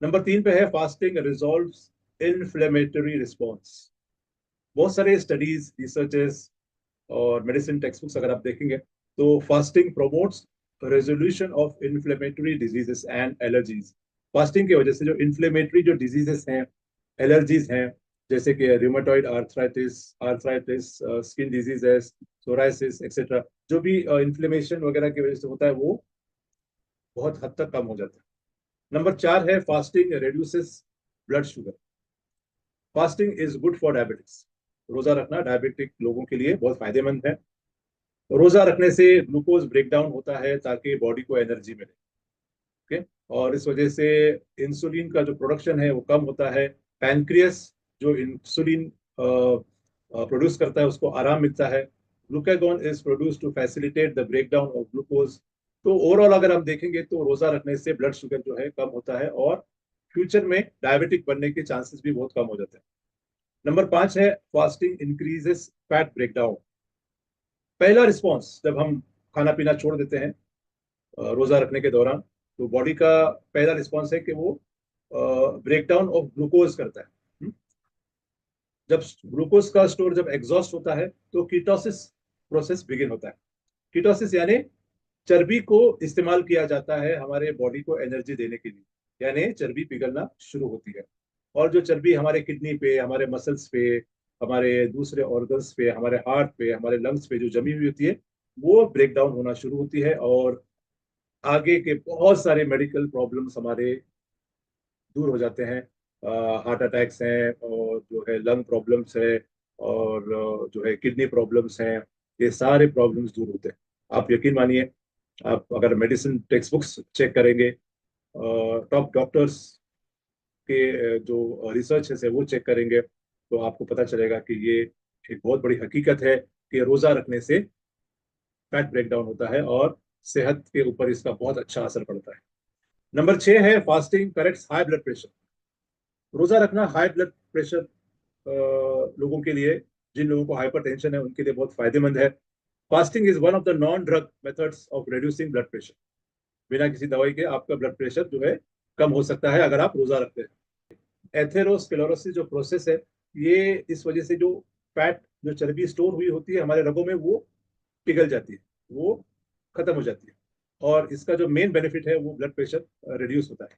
Number 3 पे है fasting resolves inflammatory response. बहुत सारे स्टडीज रिसर्चेस और मेडिसिन टेक्स्ट बुक्स अगर आप देखेंगे तो fasting promotes resolution of inflammatory diseases and allergies. Fasting की वजह से जो इन्फ्लेमेटरी जो डिजीजेस हैं, एलर्जीज हैं, जैसे कि rheumatoid arthritis arthritis skin diseases, psoriasis etcetera, जो भी इन्फ्लेमेशन वगैरह की वजह से होता है वो बहुत हद तक कम हो जाता है। नंबर 4 है fasting reduces blood sugar. Fasting is good for diabetics. रोजा रखना डायबिटिक लोगों के लिए बहुत फायदेमंद है। रोजा रखने से ग्लूकोज ब्रेक डाउन होता है ताकि बॉडी को एनर्जी मिले। ओके। और इस वजह से इंसुलिन का जो प्रोडक्शन है वो कम होता है। पैनक्रियस जो इंसुलिन प्रोड्यूस करता है उसको आराम मिलता है। Glucagon is produce to facilitate the break down of glucose. तो ओवरऑल अगर हम देखेंगे तो रोजा रखने से ब्लड शुगर जो है कम होता है और फ्यूचर में डायबिटिक बनने के चांसेस भी बहुत कम हो जाते हैं। नंबर 5 है फास्टिंग इंक्रीजेस फैट ब्रेकडाउन। पहला रिस्पॉन्स जब हम खाना पीना छोड़ देते हैं रोजा रखने के दौरान, तो बॉडी का पहला रिस्पॉन्स है कि वो ब्रेकडाउन ऑफ ग्लूकोज करता है। जब ग्लूकोज का स्टोर जब एग्जॉस्ट होता है तो कीटोसिस प्रोसेस बिगिन होता है। कीटोसिस यानी चर्बी को इस्तेमाल किया जाता है हमारे बॉडी को एनर्जी देने के लिए, यानी चर्बी पिघलना शुरू होती है। और जो चर्बी हमारे किडनी पे, हमारे मसल्स पे, हमारे दूसरे ऑर्गन्स पे, हमारे हार्ट पे, हमारे लंग्स पे जो जमी हुई होती है वो ब्रेक डाउन होना शुरू होती है और आगे के बहुत सारे मेडिकल प्रॉब्लम्स हमारे दूर हो जाते हैं। हार्ट अटैक्स हैं और जो है लंग प्रॉब्लम्स है और जो है किडनी प्रॉब्लम्स हैं, ये सारे प्रॉब्लम्स दूर होते हैं। आप यकीन मानिए, आप अगर मेडिसिन टेक्स्ट बुक्स चेक करेंगे, टॉप डॉक्टर्स के जो रिसर्च है वो चेक करेंगे, तो आपको पता चलेगा कि ये एक बहुत बड़ी हकीकत है कि रोजा रखने से फैट ब्रेक डाउन होता है और सेहत के ऊपर इसका बहुत अच्छा असर पड़ता है। नंबर 6 है fasting corrects high blood pressure. रोजा रखना हाई ब्लड प्रेशर लोगों के लिए, जिन लोगों को हाइपर टेंशन है उनके लिए बहुत फायदेमंद है। Fasting is one of the non drug methods of reducing blood pressure. बिना किसी दवाई के आपका ब्लड प्रेशर जो है कम हो सकता है अगर आप रोजा रखते हैं। एथेरोस्क्लेरोसिस जो प्रोसेस है, ये इस वजह से जो फैट जो चर्बी स्टोर हुई होती है हमारे रगों में वो पिघल जाती है, वो खत्म हो जाती है। और इसका जो मेन बेनिफिट है वो ब्लड प्रेशर रिड्यूस होता है।